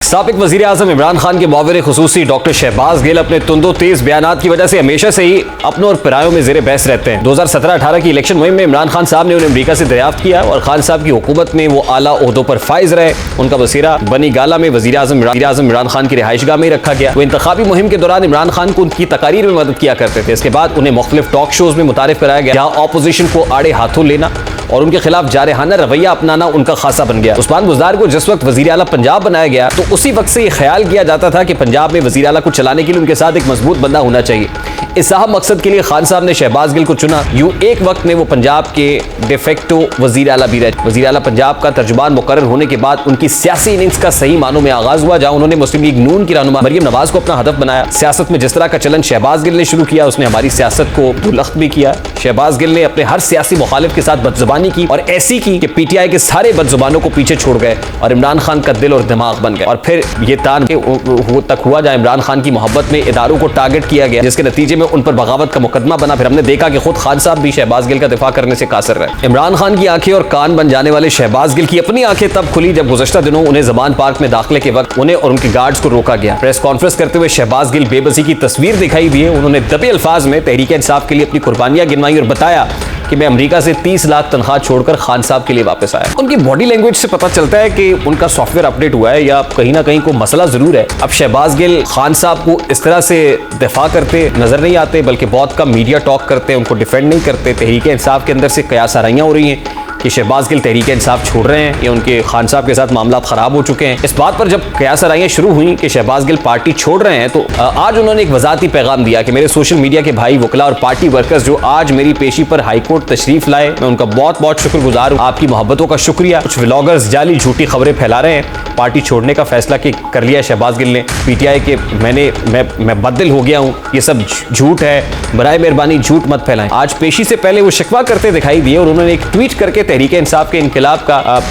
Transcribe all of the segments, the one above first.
साबिक वजीर आजम इमरान खान के मुआविर खुसूसी डॉक्टर शहबाज गिल अपने तुंदो तेज बयानात की वजह से हमेशा से ही अपनों और परायों में जेरे बहस रहते हैं। 2017-18 की इलेक्शन मुहिम में इमरान खान साहब ने उन्हें अमरीका से दरियाफ्त किया और खान साहब की हुकूमत में वो आला ओहदों पर फाइज रहे। उनका बसेरा बनी गाला में वजीर आजम इमरान खान की रिहाइशगाह में रखा गया। वो इंतखाबी मुहिम के दौरान इमरान खान को उनकी तकारीर में मदद किया करते थे। इसके बाद उन्हें मुख्तलिफ टॉक शोज में मुतारिफ कराया गया, जहाँ ऑपोजिशन को आड़े हाथों लेना और उनके खिलाफ जारहाना रवैया अपनाना उनका खासा बन गया। उस्मान बुज़दार को जिस वक्त वज़ीर आला पंजाब बनाया गया तो उसी वक्त से ये ख्याल किया जाता था कि पंजाब में वज़ीर आला को चलाने के लिए उनके साथ एक मजबूत बंदा होना चाहिए। इस अहम मकसद के लिए खान साहब ने शहबाज गिल को चुना। यूं एक वक्त में वो पंजाब के डिफेक्टो वज़ीर आला भी रहे। वज़ीर आला पंजाब का तर्जुमान मुकर्रर होने के बाद उनकी सियासी इनिंग्स का सही मानों में आगाज हुआ, जहां उन्होंने मुस्लिम लीग नून की रहनुमा मरियम नवाज को अपना हदफ बनाया। सियासत में जिस तरह का चलन शहबाज गिल ने शुरू किया, उसने हमारी सियासत को दुलख्त भी किया। शहबाज गिल ने अपने हर सियासी मुखालिफ के साथ बदजुबानी की और ऐसी की कि पीटीआई के सारे बदजुबानों को पीछे छोड़ गए और इमरान खान का दिल और दिमाग बन गए। और फिर ये तान तक हुआ जहां इमरान खान की मोहब्बत में इदारों को टारगेट किया गया, जिसके नतीजे में उन पर बगावत का मुकदमा बना। फिर हमने देखा कि खुद खान साहब भी शहबाज गिल का दिफा करने से कासर रहे। इमरान खान की आंखें और कान बन जाने वाले शहबाज गिल की अपनी आंखें तब खुली जब गुज़श्ता दिनों उन्हें ज़मान पार्क में दाखिले के वक्त उन्हें और उनके गार्ड्स को रोका गया। प्रेस कॉन्फ्रेंस करते हुए शहबाज गिल बेबसी की तस्वीर दिखाई दी। उन्होंने दबे अल्फाज में तहरीक इंसाफ के लिए अपनी कुर्बानियां गिनवाई और बताया कि मैं अमेरिका से 30 लाख तनख्वाह छोड़कर खान साहब के लिए वापस आया। उनकी बॉडी लैंग्वेज से पता चलता है कि उनका सॉफ्टवेयर अपडेट हुआ है या कहीं ना कहीं कोई मसला जरूर है। अब शहबाज गिल खान साहब को इस तरह से दिफा करते नजर नहीं आते, बल्कि बहुत कम मीडिया टॉक करते हैं, उनको डिफेंड नहीं करते। तहरीक इंसाफ के अंदर से कयास आराइयां हो रही हैं कि शहबाज गिल तहरीक इंसाफ छोड़ रहे हैं या उनके खान साहब के साथ मामला खराब हो चुके हैं। इस बात पर जब कयास आराइयां शुरू हुई कि शहबाज गिल पार्टी छोड़ रहे हैं, तो आज उन्होंने एक वजाती पैगाम दिया कि मेरे सोशल मीडिया के भाई वकला और पार्टी वर्कर्स जो आज मेरी पेशी पर हाईकोर्ट तशरीफ लाए, मैं उनका बहुत बहुत शुक्रगुजार हूँ। आपकी मोहब्बतों का शुक्रिया। कुछ व्लॉगर्स जाली झूठी खबरें फैला रहे हैं, पार्टी छोड़ने का फैसला कर लिया शहबाज गिल ने। पीटीआई के मैं बददिल हो गया हूँ, ये सब झूठ है, बराए मेहरबानी झूठ मत फैलाएं। आज पेशी से पहले वो शिकवा करते दिखाई दिए और उन्होंने एक ट्वीट करके तहरीक इंसाफ के इनकलाब का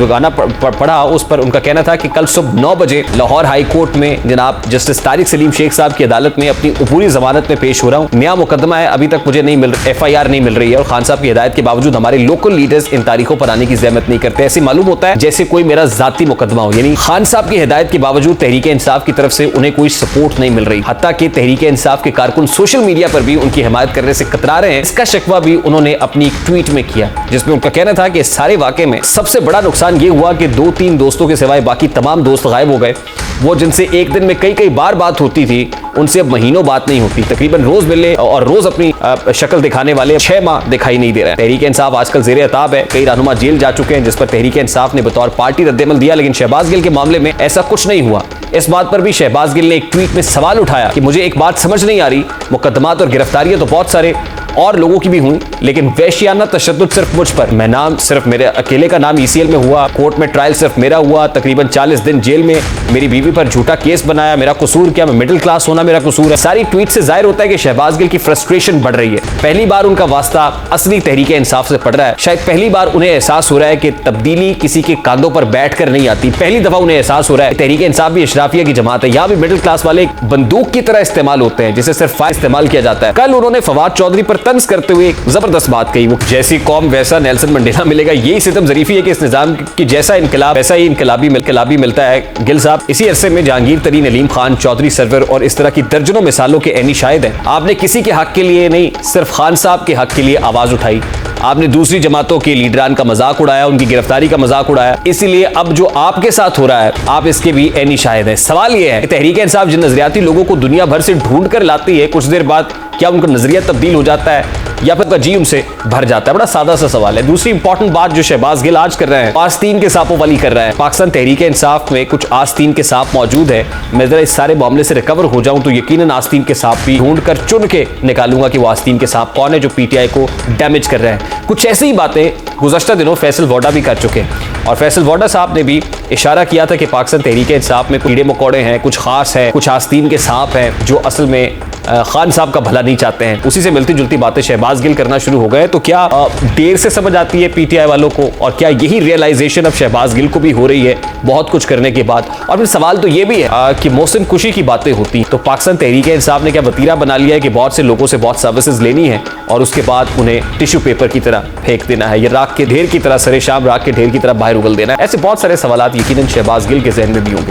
गाना पढ़ा। उस पर उनका कहना था कि कल सुबह 9 बजे लाहौर हाई कोर्ट में जनाब जस्टिस तारिक सलीम शेख साहब की अदालत में अपनी पूरी जमानत में पेश हो रहा हूँ। नया मुकदमा है, अभी तक मुझे नहीं मिल FIR नहीं मिल रही है और खान साहब की हिदायत के बावजूद हमारे लोकल लीडर्स इन तारीखों पर आने की जहमत नहीं करते। ऐसे मालूम होता है जैसे कोई मेरा जाती मुकदमा हो। यानी खान साहब की हिदायत के बावजूद तहरीक इंसाफ की तरफ से उन्हें कोई सपोर्ट नहीं मिल रही। हत्ता कि तहरीक इंसाफ के कारकुन सोशल मीडिया पर भी उनकी हिमायत करने से कतरा रहे हैं। इसका शिकवा भी उन्होंने अपनी एक ट्वीट में किया, जिसमें उनका कहना था कि सारे वाकये में सबसे बड़ा नुकसान ये हुआ कि 2-3 दोस्तों के सिवाय बाकी तमाम दोस्त गायब हो गए। वो जिनसे एक दिन में कई बार बात होती थी, उनसे अब महीनों बात नहीं होती। तकरीबन रोज मिले और रोज अपनी शक्ल दिखाने वाले 6 माह दिखाई नहीं दे रहे हैं। तहरीक इंसाफ आजकल ज़ेरे अताब है, कई रहनुमा जेल जा चुके हैं, जिस पर तहरीक इंसाफ ने बतौर पार्टी रद्देमल दिया। लेकिन शहबाज गिल के मामले में ऐसा कुछ नहीं हुआ। इस बात पर भी शहबाज गिल ने एक ट्वीट में सवाल उठाया कि मुझे एक बात समझ नहीं आ रही, मुकदमात और गिरफ्तारियां तो बहुत सारे और लोगों की भी हुई, लेकिन वहशियाना तशद्दुद सिर्फ मुझ पर। मैं नाम सिर्फ मेरे अकेले का नाम ECL में हुआ, कोर्ट में ट्रायल सिर्फ मेरा हुआ, तकरीबन 40 दिन जेल में मेरी बीवी पर झूठा केस बनाया, मेरा कसूर क्या? मैं मिडिल क्लास होना मेरा कसूर है। सारी ट्वीट से जाहिर होता है कि शहबाज गिल की फ्रस्ट्रेशन बढ़ रही है। पहली बार उनका वास्ता असली तहरीक इंसाफ से पड़ रहा है। शायद पहली बार उन्हें एहसास हो रहा है कि तब्दीली किसी के कांधों पर बैठ कर नहीं आती। पहली दफा उन्हें एहसास हो रहा है तहरीक इंसाफ भी अशराफिया की जमात है। यहाँ भी मिडिल क्लास वाले एक बंदूक की तरह इस्तेमाल होते हैं, जिसे सिर्फ इस्तेमाल किया जाता है। कल उन्होंने फवाद चौधरी पर तंज करते हुए जबरदस्त बात कही, वो जैसी कौम वैसा नेल्सन मंडेला मिलेगा। यही सितम ज़रीफी है कि इस निजाम की जैसा इनकलाब वैसा ही इनकलाबी मिलता है। गिल साहब इसी अरसे में जहांगीर तरीन, अलीम खान, चौधरी सरवर और इस तरह की दर्जनों मिसालों के ऐनी शाहिद हैं। आपने किसी के हक के लिए नहीं, सिर्फ खान साहब के हक के लिए आवाज उठाई। आपने दूसरी जमातों के लीडरान का मजाक उड़ाया, उनकी गिरफ्तारी का मजाक उड़ाया। इसीलिए अब जो आपके साथ हो रहा है, आप इसके भी ऐनी शाहिद हैं। सवाल यह है कि तहरीक इंसाफ जिन नजरियाती लोगों को दुनिया भर से ढूंढ कर लाती है, कुछ देर बाद क्या उनका नजरिया तब्दील हो जाता है या फिर जी उनसे भर जाता है? बड़ा सादा सा सवाल है। दूसरी इंपॉर्टेंट बात जो शहबाज गिल आज कर रहे हैं, आस्तीन के सांपों वाली कर रहे हैं। पाकिस्तान तहरीक इंसाफ में कुछ आस्तीन के सांप मौजूद है। मैं जरा इस सारे मामले से रिकवर हो जाऊं तो यकीनन आस्तीन के सांप भी ढूंढ कर चुन के निकालूंगा कि वो आस्तीन के सांप कौन है जो पीटीआई को डैमेज कर रहे हैं। कुछ ऐसी ही बातें गुज़श्ता दिनों फैसल वोडा भी कर चुके हैं और फैसल वोडा साहब ने भी इशारा किया था कि पाकिस्तान तहरीक इंसाफ में कीड़े मकोड़े हैं, कुछ खास है, कुछ आस्तीन के सांप हैं जो असल में खान साहब का भला नहीं चाहते हैं। उसी से मिलती जुलती बातें शहबाज गिल करना शुरू हो गए। तो क्या देर से समझ आती है पीटीआई वालों को, और क्या यही रियलाइजेशन अब शहबाज गिल को भी हो रही है बहुत कुछ करने के बाद? और फिर सवाल तो ये भी है कि मोहसिन कुशी की बातें होती तो पाकिस्तान तहरीक इंसाफ ने क्या वतीरा बना लिया है कि बहुत से लोगों से बहुत सर्विसेज लेनी है और उसके बाद उन्हें टिश्यू पेपर की तरह फेंक देना है, या राख के ढेर की तरह, सरे शाम राख के ढेर की तरह बाहर उगल देना है? ऐसे बहुत सारे सवाल यकीनन शहबाज गिल के जहन में भी होंगे।